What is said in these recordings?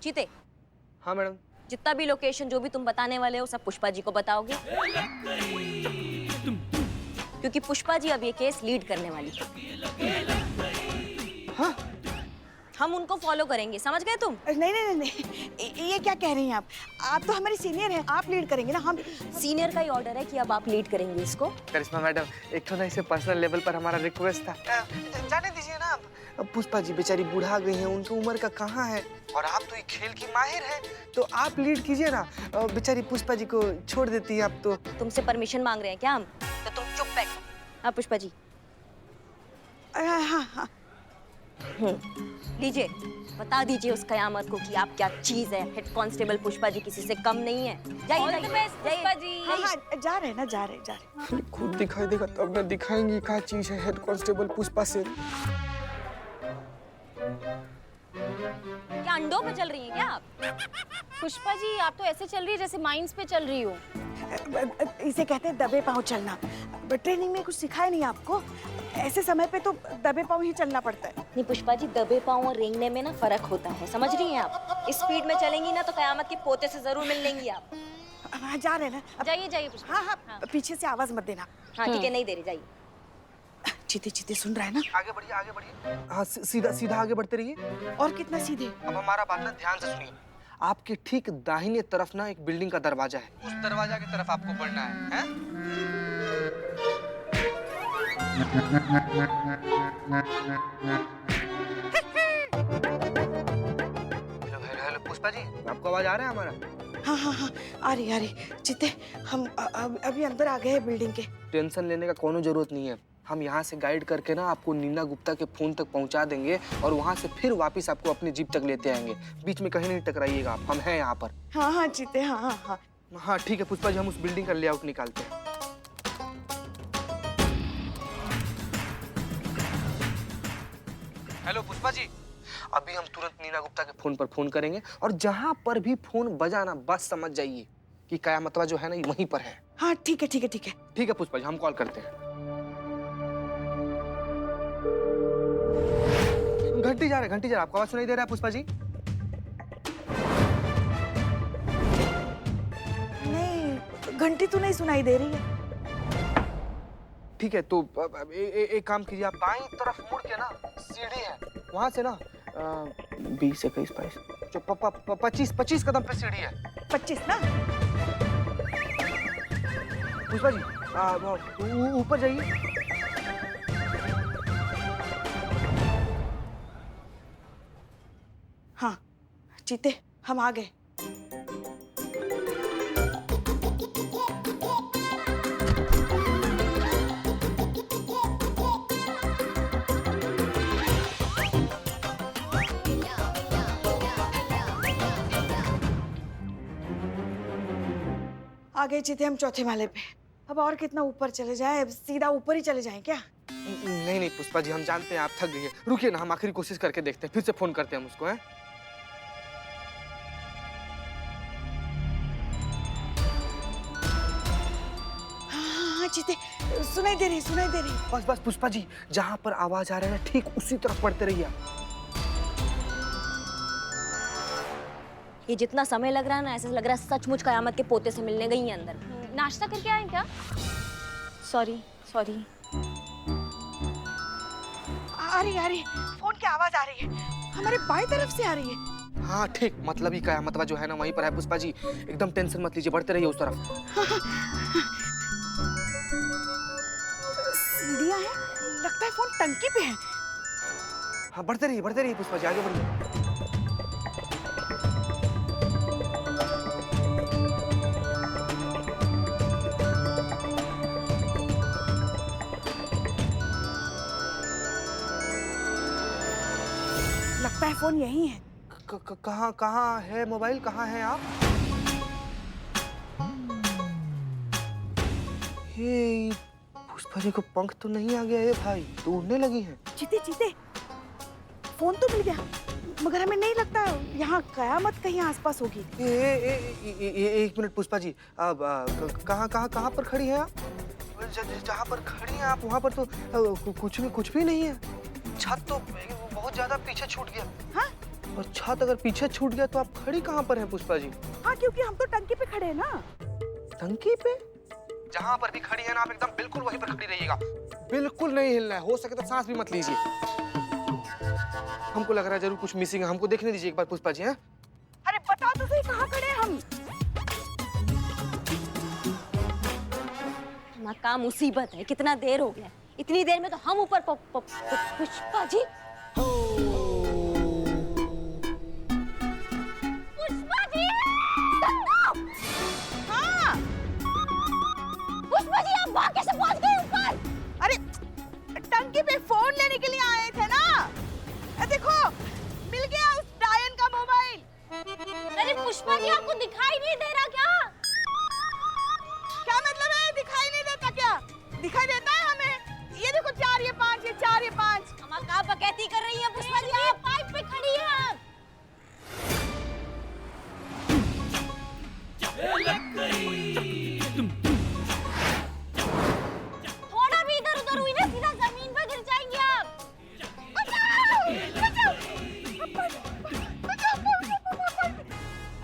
चीते, हाँ मैडम। जितना भी लोकेशन जो भी तुम बताने वाले हो सब पुष्पा जी को बताओगे, क्योंकि पुष्पा जी अब ये केस लीड करने वाली है। हाँ? हम उनको फॉलो करेंगे, समझ गए तुम? नहीं नहीं नहीं, ये क्या कह रही हैं आप तो हमारी सीनियर हैं, आप लीड करेंगे ना। हम सीनियर का ही ऑर्डर है कि अब आप लीड करेंगे इसको। करिश्मा मैडम, एक तो ना इसे पर्सनल लेवल पर हमारा रिक्वेस्ट था। जाने दीजिए ना, अब पुष्पा जी बेचारी बुढ़ा गई हैं, उनकी उम्र का कहाँ है, और आप तो ये खेल की माहिर हैं, तो आप लीड कीजिए ना। बेचारी पुष्पा जी को छोड़ देती है आप तो। तुमसे परमिशन मांग रहे हैं क्या हम? तो तुम चुप बैठो। हाँ पुष्पा जी। हाँ हाँ लीजिए, बता दीजिए उस कयामत को कि आप क्या चीज है। हेड कांस्टेबल पुष्पा जी किसी से कम नहीं है। जाइए पुष्पा जी। हाँ हाँ, जा रहे हैं ना, जा रहे। खुद दिखाई देगा तब ना दिखाएंगी क्या चीज है हेड कांस्टेबल पुष्पा से। क्या अंडों पे चल रही हैं क्या आप? पुष्पा जी, आप तो ऐसे चल रही है जैसे माइंस पे चल रही हो। इसे कहते हैं दबे पाँव चलना। ट्रेनिंग में कुछ सिखाया नहीं आपको? ऐसे समय पे तो दबे पाँव ही चलना पड़ता है। नहीं पुष्पा जी, दबे पाँव और रेंगने में ना फर्क होता है, समझ रही हैं आप? इस स्पीड में चलेंगी ना तो कयामत के पोते से जरूर मिल लेंगी आप। हाँ, जा रहे हैं ना। जाइए जाइए पुष्पा। हाँ हाँ, पीछे से आवाज मत देना। हाँ ठीक है, नहीं दे रही, जाइए। चीते चीते सुन रहा है ना? आगे बढ़िए, आगे बढ़िए। हाँ, सीधा सीधा आगे बढ़ते रहिए। और कितना सीधे? अब हमारा बात ना ध्यान से सुनिए। आपके ठीक दाहिने तरफ ना एक बिल्डिंग का दरवाजा है, उस दरवाजा की तरफ आपको बढ़ना है, हैं? हेलो हेलो पुष्पा जी, आपको आवाज आ रहा है हमारा? हाँ हाँ हाँ, आ रही। चित्ते, हम अभी अंदर आ गए हैं बिल्डिंग के। टेंशन लेने का कोनो जरूरत नहीं है। हम यहाँ से गाइड करके ना आपको नीना गुप्ता के फोन तक पहुँचा देंगे और वहाँ से फिर वापस आपको अपनी जीप तक लेते आएंगे। बीच में कहीं नहीं टकराइएगा आप, हम हैं यहाँ पर। हाँ हाँ चित्ते, हाँ हाँ हाँ। हाँ ठीक है पुष्पा जी, हम उस बिल्डिंग का लेआउट निकालते हैं। हेलो पुष्पा जी, अभी हम तुरंत नीना गुप्ता के फोन पर फोन करेंगे और जहाँ पर भी फोन बजा ना बस समझ जाइए कि कयामतवा जो है ना वहीं पर है। हाँ ठीक है ठीक है ठीक है। ठीक है पुष्पा जी, हम कॉल करते हैं। घंटी जा रहा है, आपको आवाज सुनाई दे रहा है पुष्पा जी? नहीं, घंटी तो नहीं सुनाई दे रही है। ठीक है, तो एक काम कीजिए, आप बाईं तरफ मुड़ के ना सीढ़ी है, वहां से ना 20, 21, 22, जो 25 कदम पे सीढ़ी है। 25 ना? पुष्पा जी ऊपर जाइए। हाँ चीते, हम आ गए। आ गए चीते हम चौथे माले पे। अब और कितना ऊपर चले जाए? अब सीधा ऊपर ही चले जाएं क्या? नहीं पुष्पा जी, हम जानते हैं आप थक गई है। रुकिए ना, हम आखिरी कोशिश करके देखते हैं, फिर से फोन करते हैं हम उसको, हैं? हाँ चीते, सुनाई दे रही। बस पुष्पा जी, जहाँ पर आवाज आ रहा है ना ठीक उसी तरफ पढ़ते रहिए आप। ये जितना समय लग रहा है ना, ऐसा लग रहा है सचमुच कयामत के पोते से मिलने गई हैं अंदर। नाश्ता करके आए क्या? सॉरी। आ रही, फोन की आवाज आ रही है, हमारे बाएं तरफ से आ रही है। हाँ ठीक, मतलब ही कयामतवा जो है ना वहीं पर है पुष्पा जी, एकदम टेंशन मत लीजिए, बढ़ते रहिए उस तरफ। सीढ़ियाँ हैं, लगता है फोन टंकी पे है। हाँ बढ़ते रहिए पुष्पा जी, आगे बढ़िए। लगता है फोन यही है। कहाँ है मोबाइल, कहाँ है आप? ये पुष्पा जी को पंख तो नहीं आ गया है भाई, तो उड़ने लगी हैं। चीते, फोन तो मिल गया, मगर हमें नहीं लगता यहाँ कयामत कहीं आसपास होगी। एक मिनट पुष्पा जी, अब कहाँ पर खड़ी हैं आप? जहाँ पर खड़ी हैं आप वहाँ पर तो कुछ भी नहीं है। छत तो बहुत ज्यादा पीछे छूट गया। हाँ? और छत अगर पीछे छूट गया तो आप खड़ी कहाँ पर हैं पुष्पा जी? हाँ, क्योंकि हम तो टंकी पे खड़े हैं ना। टंकी पे? जहाँ पर भी खड़ी है ना आप एकदम बिल्कुल वहीं पर खड़ी रहिएगा, बिल्कुल नहीं हिलना है, हो सके तो सांस भी मत लीजिए। हमको लग रहा है जरूर कुछ मिसिंग है, हमको देखने दीजिए एक बार पुष्पा जी। हैं? अरे बताओ तो सही, कहाँ खड़े हैं हम? का मुसीबत है, कितना देर हो गया, इतनी देर में तो हम ऊपर पुष्पा जी। पुष्पा जी! हाँ, पुष्पा जी आप वहां कैसे पहुंच गए ऊपर? अरे टंकी पे फोन लेने के लिए आए थे ना। देखो, मिल गया उस डायन का मोबाइल। अरे पुष्पा जी आपको दिखाई नहीं दे रहा क्या? क्या मतलब है दिखाई नहीं देता क्या? दिखाई देता है हमें। ये देखो 4 ये 5, ये 4 ये 5। हम कहाँ बकैती कर रही हैं पुष्पा जी? आप पाइप पे खड़ी हैं आप। थोड़ा भी इधर उधर हुई ना सीधा जमीन पर गिर जाएंगे आप।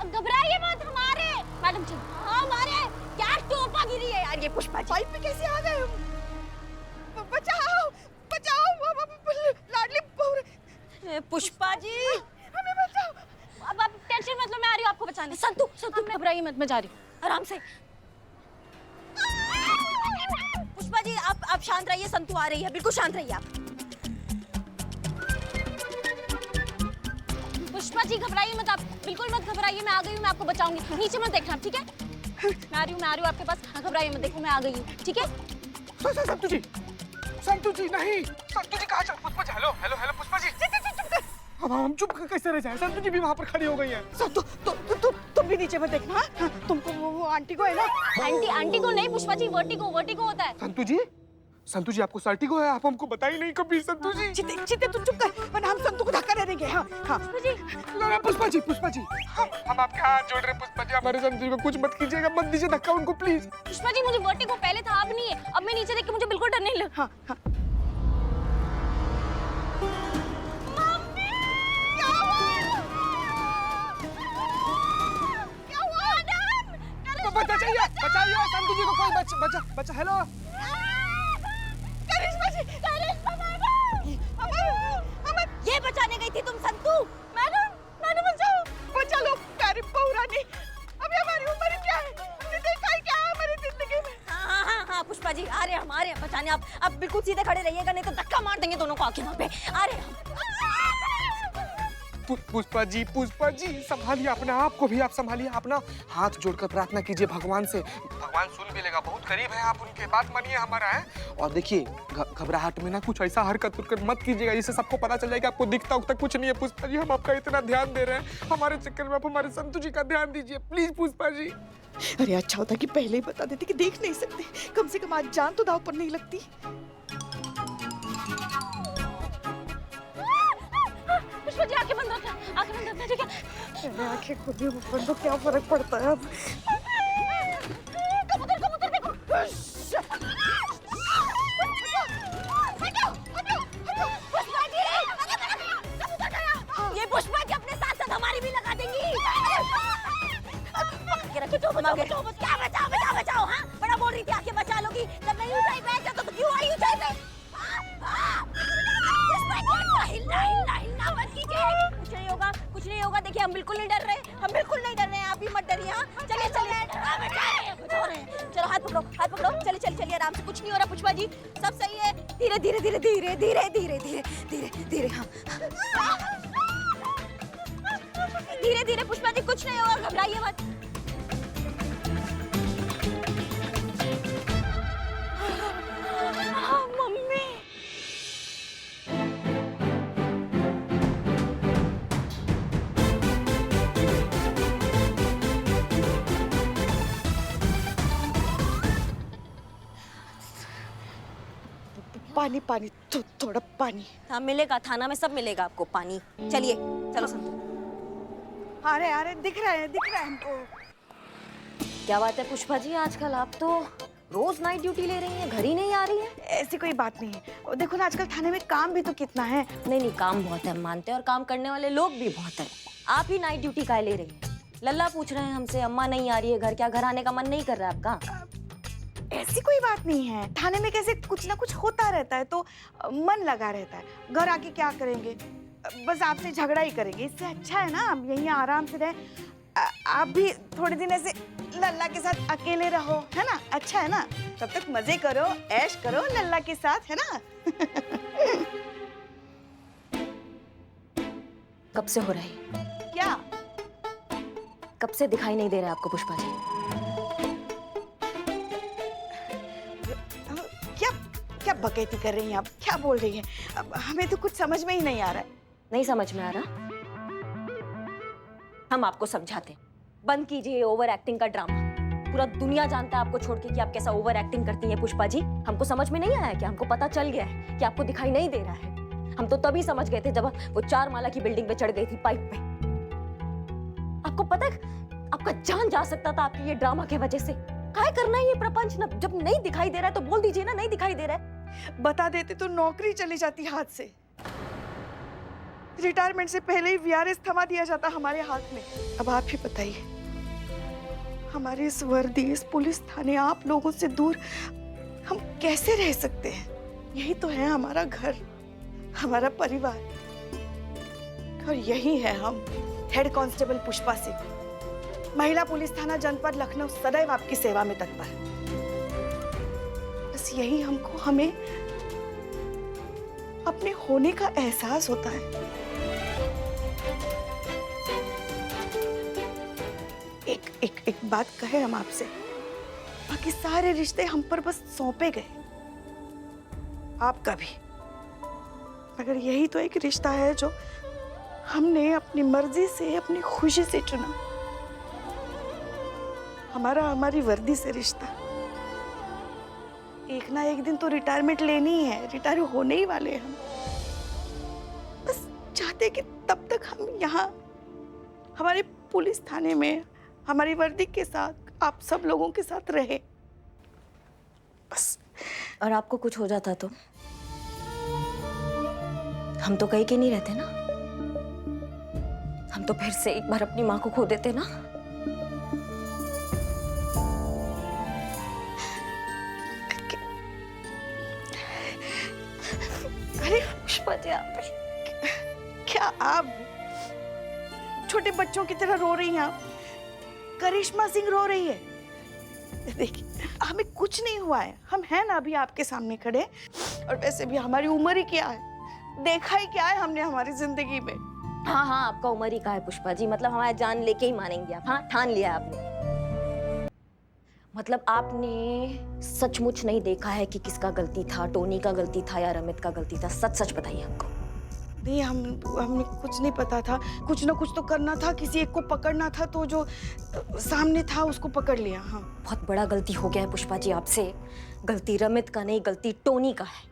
अब घबराइए मत, हमारे मैडम जी, हाँ हमारे क्या टोपा गिरी है यार ये पुष्पा जी। पाइप पे कैसे आ गए हम? बचाओ, बचाओ, लाडली बहू। पुष्पा जी हमें बचाओ। अब आप टेंशन मत लो, मैं आ रही हूँ आपको बचाने। संतु संतु घबराइए मत, मैं जा रही हूँ। आराम से। पुष्पा जी आप शांत रहिए, संतु आ रही है, बिल्कुल शांत रहिए आप। पुष्पा जी घबराइए मत, आप बिल्कुल मत घबराइए, मैं आ गई हूँ, मैं आपको बचाऊंगी। नीचे मत देखना, ठीक है? मैं आ रही हूँ आपके पास। हाँ, घबराइए मत, देखो मैं आ गई हूँ, ठीक है? संतु जी, संतु जी नहीं, संतु जी कहाँ चल? Pushpa ji, hello hello hello Pushpa ji. अब हम चुप कैसे रह जाए? संतु जी भी वहाँ पर खड़ी हो गई हैं। तुम भी नीचे मत देखना। हाँ, तुमको वो आंटी को है ना। आंटी को नहीं पुष्पा जी, वर्टिगो होता है। संतु जी आपको सर्टिगो है, आप हमको बताई नहीं कभी संतु जी। चिते तुम चुप कर, वरना हम संतु को धक्का दे देंगे। हाँ हाँ। पुष्पा जी हम आपके हाथ जोड़ रहे हैं पुष्पा जी, हमारे संतु जी को कुछ मत कीजिएगा, मत दीजिए धक्का उनको प्लीज। पुष्पा जी मुझे वर्टिगो पहले था, अब नहीं है। अब मैं नीचे देख के मुझे बिल्कुल डर नहीं लग। हाँ हाँ। बचाइए संतु जी को, कोई बचा हेलो। ये बचाने गई थी तुम संतु? मैडम बचाओ, बचा लो प्यारी बहू रानी। अभी हमारी उम्र क्या है? हमने देखा ही क्या है हमारी जिंदगी में? हाँ पुष्पा जी आ रहे हैं, हम आ रहे हैं बचाने। आप बिल्कुल सीधे खड़े रहिएगा, नहीं तो धक्का मार देंगे दोनों को आके वहाँ पे। आ रहे हैं हम। पुष्पा जी संभालिए अपने आप को भी, आप संभालिए अपना। हाथ जोड़कर प्रार्थना कीजिए भगवान से, भगवान सुन भी लेगा, बहुत करीब है आप उनके, बात मानिए हमारा है। और देखिए घबराहट में ना कुछ ऐसा हरकत मत कीजिएगा जिससे सबको पता चल जाएगा आपको दिखता उखता कुछ नहीं है। पुष्पा जी हम आपका इतना ध्यान दे रहे हैं, हमारे चक्कर में आप हमारे संतु जी का ध्यान दीजिए प्लीज पुष्पा जी। अरे अच्छा होता कि पहले ही बता देते कि देख नहीं सकते, कम से कम आज जान तो दांव पर नहीं लगती। पुष्पा जी आंखें बंद रखना, ठीक है? मैंने आंखें खोली बंद, तो क्या फर्क पड़ता है अब? कबूतर देखो। ये पुष्पा जी अपने साथ साथ हमारी भी लगा देंगी। क्या बचाओ हाँ? बड़ा बोल रही थी आके बचा लोगी, जब नहीं ऊंचाई पे जाता तो क्यों आई ऊंचाई पे? हिलना मत कीजिए, कुछ नहीं होगा। देखिए हम बिल्कुल नहीं डर रहे, आप भी मत डरिए। हाँ चलिए बचा रहे हैं। चलो हाथ पकड़ो, चलिए आराम से, कुछ नहीं हो रहा पुष्पा जी, सब सही है। धीरे हाँ धीरे पुष्पा जी, कुछ नहीं होगा, घबराइए मत। मम्मी पानी, थोड़ा पानी। हाँ मिलेगा, थाना में सब मिलेगा आपको पानी। चलिए चलो संतु। अरे दिख रहा है हमको। क्या बात है पुष्पा जी, आजकल आप तो रोज नाइट ड्यूटी ले रही हैं, घर ही नहीं आ रही हैं। ऐसी कोई बात नहीं है। और देखो ना आजकल थाने में काम भी तो कितना है। नहीं नहीं, काम बहुत है, हम मानते हैं, और काम करने वाले लोग भी बहुत हैं। आप ही नाइट ड्यूटी काहे ले रही हैं? लल्ला पूछ रहे हैं हमसे, अम्मा नहीं आ रही है घर, क्या घर आने का मन नहीं कर रहा है आपका? ऐसी कोई बात नहीं है। थाने में कैसे कुछ ना कुछ होता रहता है तो मन लगा रहता है। घर आके क्या करेंगे, बस आपसे झगड़ा ही करेंगे। इससे अच्छा है ना हम यहीं आराम से रहे। आप भी थोड़े दिन ऐसे लल्ला के साथ अकेले रहो, है ना? अच्छा है ना? तब तक मजे करो, ऐश करो लल्ला के साथ, है ना? कब से हो रहा है? क्या कब से दिखाई नहीं दे रहा है आपको पुष्पा जी? क्या क्या बकैती कर रही हैं आप? क्या बोल रही हैं? अब हमें तो कुछ समझ में ही नहीं आ रहा है। नहीं समझ में आ रहा? हम आपको समझाते हैं, बंद कीजिए ओवर एक्टिंग का ड्रामा। पूरा दुनिया जानता है आपको छोड़ के कि आप कैसा ओवर एक्टिंग करती हैं पुष्पा जी। हमको समझ में नहीं आया क्या? हमको पता चल गया है कि आपको दिखाई नहीं दे रहा है। हम तो तभी समझ गए थे जब वो 4 माला की बिल्डिंग पे चढ़ गई थी पाइप पे। आपको पता है आपका जान जा सकता था आपकी ये ड्रामा के वजह से। काहे करना है ये प्रपंच? ना जब नहीं दिखाई दे रहा है तो बोल दीजिए ना, नहीं दिखाई दे रहा है। बता देते तो नौकरी चली जाती हाथ से। रिटायरमेंट से पहले ही वीआरएस थमा दिया जाता हमारे हाथ में। अब आप ही बताइए, हमारे इस वर्दी, इस पुलिस थाने, आप लोगों से दूर हम कैसे रह सकते हैं? यही तो है हमारा घर, हमारा परिवार। और यही है हम, हेड कांस्टेबल पुष्पा सिंह, महिला पुलिस थाना जनपद लखनऊ, सदैव आपकी सेवा में तत्पर। बस यही हमको, हमें अपने होने का एहसास होता है। एक बात कहे हम आपसे, बाकी सारे रिश्ते हम पर बस सौंपे गए, आपका भी। मगर यही तो एक रिश्ता है जो हमने अपनी मर्जी से, अपनी खुशी से चुना। हमारी वर्दी से रिश्ता। एक ना एक दिन तो रिटायरमेंट लेनी ही है, रिटायर होने ही वाले हैं हम। बस चाहते कि तब तक हम यहाँ हमारे पुलिस थाने में हमारी वर्दी के साथ, आप सब लोगों के साथ रहे, बस। और आपको कुछ हो जाता तो? हम तो कहीं के नहीं रहते ना। हम तो फिर से एक बार अपनी माँ को खो देते ना। अरे पुष्पा जी, आप क्या आप छोटे बच्चों की तरह रो रही हैं? आप करिश्मा सिंह रो रही है। देखिए, हमें कुछ नहीं हुआ है, हम हैं ना अभी आपके सामने खड़े। और वैसे भी हमारी उम्र ही क्या है, देखा ही क्या है हमने हमारी जिंदगी में। हाँ हाँ, आपका उम्र ही का है पुष्पा जी, मतलब हमारा जान लेके ही मानेंगे आप। हाँ, ठान लिया आपने। मतलब आपने सचमुच नहीं देखा है कि किसका गलती था, टोनी का गलती था या रमित का गलती था? सच सच बताइए हमको। नहीं, हमें कुछ नहीं पता था। कुछ ना कुछ तो करना था, किसी एक को पकड़ना था, तो जो सामने था उसको पकड़ लिया। हाँ, बहुत बड़ा गलती हो गया है पुष्पा जी आपसे। गलती रमित का नहीं, गलती टोनी का है।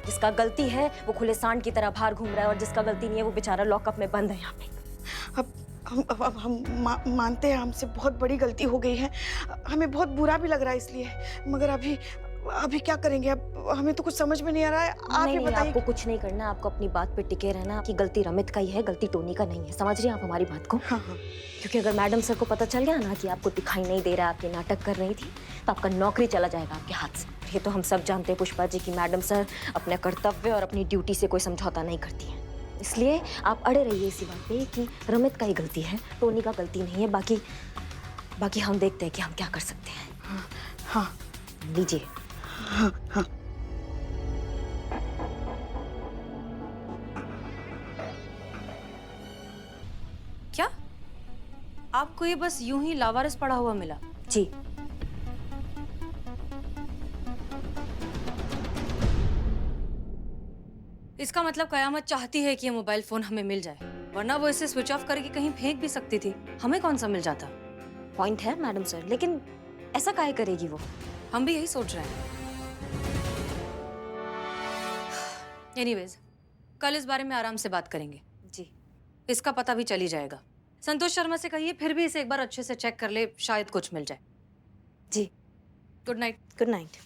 जिसका गलती है वो खुले सांड की तरह बाहर घूम रहा है, और जिसका गलती नहीं है वो बेचारा लॉकअप में बंद है यहाँ पे। अब हम मानते हैं हमसे बहुत बड़ी गलती हो गई है। हमें बहुत बुरा भी लग रहा है इसलिए। मगर अभी क्या करेंगे? अब हमें तो कुछ समझ में नहीं आ रहा है। आप ही बताइए। आपको कुछ नहीं करना, आपको अपनी बात पे टिके रहना कि गलती रमित का ही है, गलती टोनी का नहीं है। समझ रही हैं आप हमारी बात को? हाँ हाँ। क्योंकि अगर मैडम सर को पता चल गया ना कि आपको दिखाई नहीं दे रहा, आप ये नाटक कर रही थी, तो आपका नौकरी चला जाएगा आपके हाथ से। ये तो हम सब जानते हैं पुष्पा जी कि मैडम सर अपने कर्तव्य और अपनी ड्यूटी से कोई समझौता नहीं करती हैं। इसलिए आप अड़े रहिए इसी बात पे कि रमित का ही गलती है, टोनी का गलती नहीं है। बाकी हम देखते हैं कि हम क्या कर सकते हैं। हाँ हाँ, लीजिए। हाँ हाँ। क्या आपको ये बस यूं ही लावारिस पड़ा हुआ मिला? जी। इसका मतलब कयामत चाहती है कि ये मोबाइल फोन हमें मिल जाए, वरना वो इसे स्विच ऑफ करके कहीं फेंक भी सकती थी। हमें कौन सा मिल जाता? पॉइंट है मैडम सर, लेकिन ऐसा काहे करेगी वो? हम भी यही सोच रहे हैं। एनीवेज, कल इस बारे में आराम से बात करेंगे। जी। इसका पता भी चल ही जाएगा। संतोष शर्मा से कहिए फिर भी इसे एक बार अच्छे से चेक कर ले, शायद कुछ मिल जाए। जी, good night. Good night.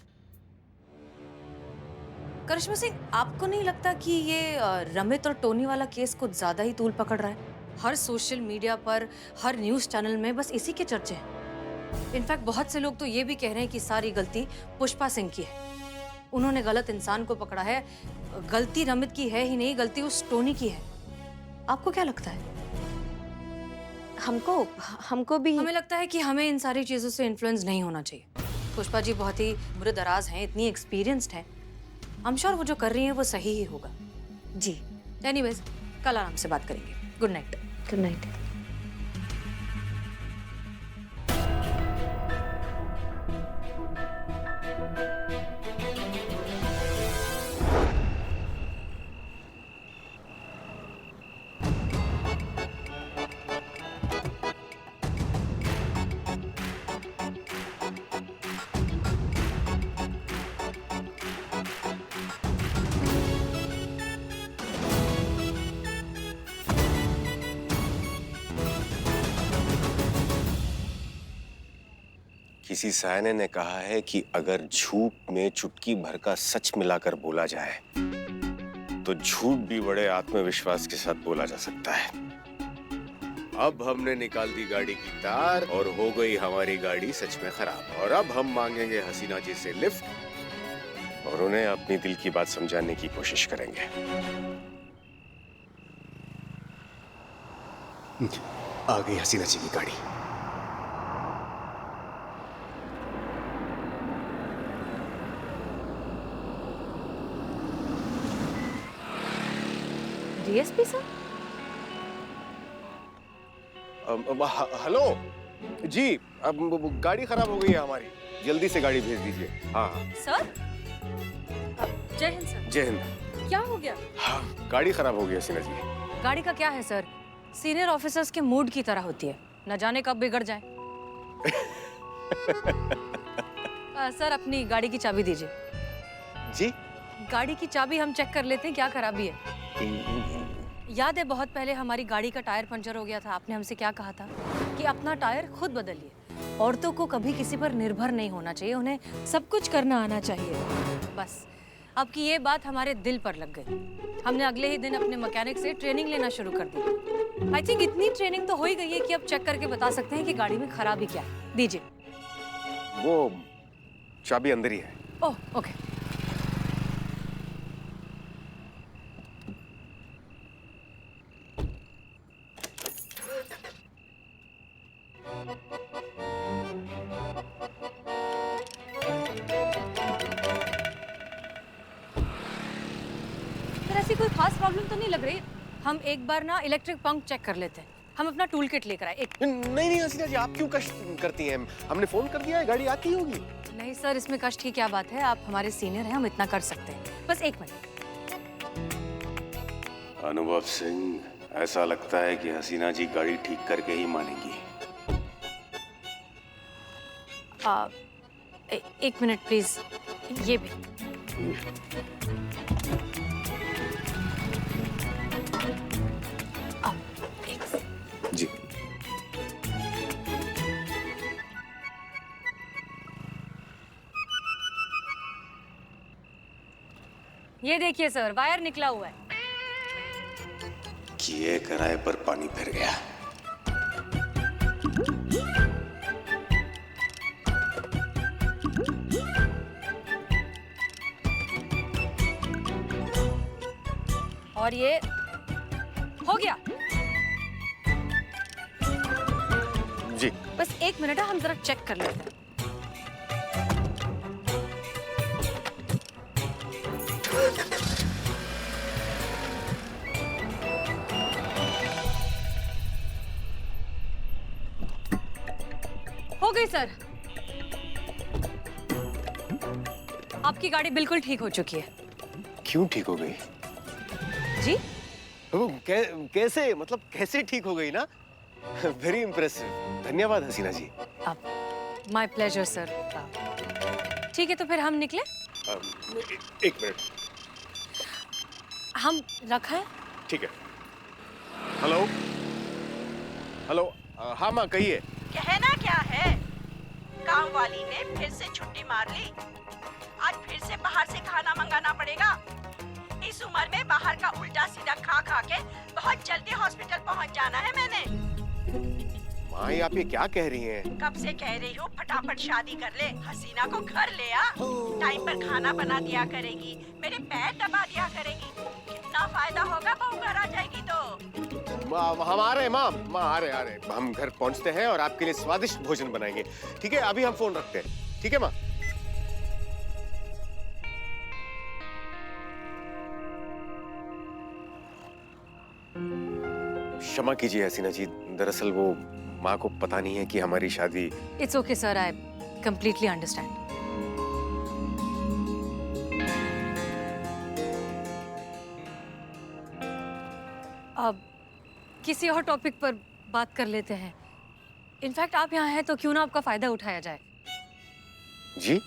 Karishma Singh, आपको नहीं लगता कि ये रमित और टोनी वाला केस कुछ ज्यादा ही तूल पकड़ रहा है? हर सोशल मीडिया पर, हर न्यूज चैनल में बस इसी के चर्चे हैं। इनफैक्ट बहुत से लोग तो ये भी कह रहे हैं कि सारी गलती पुष्पा सिंह की है। उन्होंने गलत इंसान को पकड़ा है। गलती रमित की है ही नहीं, गलती उस टोनी की है। आपको क्या लगता है? हमको भी हमें लगता है कि हमें इन सारी चीजों से इन्फ्लुएंस नहीं होना चाहिए। पुष्पा जी बहुत ही बुरे दराज हैं, इतनी एक्सपीरियंस्ड हैं। आई एम श्योर वो जो कर रही हैं वो सही ही होगा। जी। एनीवेज, कल आराम से बात करेंगे। Good night. Good night. किसी सायने ने कहा है कि अगर झूठ में चुटकी भर का सच मिलाकर बोला जाए तो झूठ भी बड़े आत्मविश्वास के साथ बोला जा सकता है। अब हमने निकाल दी गाड़ी की तार और हो गई हमारी गाड़ी सच में खराब। और अब हम मांगेंगे हसीना जी से लिफ्ट और उन्हें अपनी दिल की बात समझाने की कोशिश करेंगे। आ गई हसीना जी की गाड़ी। DSP sir? हेलो जी, अब गाड़ी खराब हो गई है हमारी, जल्दी से गाड़ी भेज दीजिए। हाँ हाँ सर? जय हिंद सर। जय हिंद। क्या हो गया? हाँ, गाड़ी खराब हो गई है हसीना जी। गाड़ी का क्या है सर? सीनियर ऑफिसर्स के मूड की तरह होती है, न जाने कब बिगड़ जाए। सर अपनी गाड़ी की चाबी दीजिए। जी? गाड़ी की चाबी हम चेक कर लेते हैं क्या खराबी है। याद है बहुत पहले हमारी गाड़ी का टायर पंचर हो गया था, आपने हमसे क्या कहा था कि अपना टायर खुद बदलिए। औरतों को कभी किसी पर निर्भर नहीं होना चाहिए, उन्हें सब कुछ करना आना चाहिए। बस आपकी ये बात हमारे दिल पर लग गई। हमने अगले ही दिन अपने मैकेनिक से ट्रेनिंग लेना शुरू कर दी। आई थिंक इतनी ट्रेनिंग तो हो ही गई है कि अब चेक करके बता सकते हैं कि गाड़ी में खराबी क्या है। दीजिए। वो चाबी अंदर ही है। Oh okay. ऐसी कोई खास प्रॉब्लम तो नहीं लग रही। हम एक बार ना इलेक्ट्रिक पंप चेक कर लेते हैं। हम अपना टूल किट लेकर आए। नहीं हसीना जी, आप क्यों कष्ट करती हैं? हमने फोन कर दिया है, गाड़ी आती होगी। नहीं सर, इसमें कष्ट की क्या बात है, आप हमारे सीनियर हैं, हम इतना कर सकते हैं। बस एक मिनट। अनुभव सिंह, ऐसा लगता है कि हसीना जी गाड़ी ठीक करके ही मानेंगी। एक मिनट प्लीज, ये भी। जी। ये देखिए सर, वायर निकला हुआ है। किए कराए पर पानी फिर गया। और ये हो गया। जी। बस एक मिनट है, हम जरा चेक कर लेते हैं। हो गई सर, आपकी गाड़ी बिल्कुल ठीक हो चुकी है। क्यों ठीक हो गई? जी? कैसे, मतलब कैसे ठीक हो गई ना? Very impressive. धन्यवाद Hasina ji. My pleasure sir. ठीक है तो फिर हम निकले। एक मिनट, हम रखा है। ठीक है। हेलो, हाँ माँ कहिए। कहना क्या है? गांव वाली ने फिर से छुट्टी मार ली। आज फिर से बाहर से खाना मंगाना पड़ेगा। इस उम्र में बाहर का उल्टा सीधा खा खा के बहुत जल्दी हॉस्पिटल पहुंच जाना है मैंने। माँ, ये आप ये क्या कह रही हैं? कब से कह रही हूँ फटाफट शादी कर ले, हसीना को घर ले आ, टाइम पर खाना बना दिया करेगी, मेरे पैर दबा दिया करेगी। कितना फायदा होगा बहू घर आ जाएगी तो। हम आ रहे हैं माँ, आ रहे। हम घर पहुँचते हैं और आपके लिए स्वादिष्ट भोजन बनाएंगे। ठीक है, अभी हम फोन रखते हैं। ठीक है माँ। क्षमा कीजिए हसीना जी, दरअसल वो माँ को पता नहीं है कि हमारी शादी। It's okay sir, I completely understand. अब किसी और टॉपिक पर बात कर लेते हैं। इनफैक्ट आप यहाँ हैं तो क्यों ना आपका फायदा उठाया जाए। जी?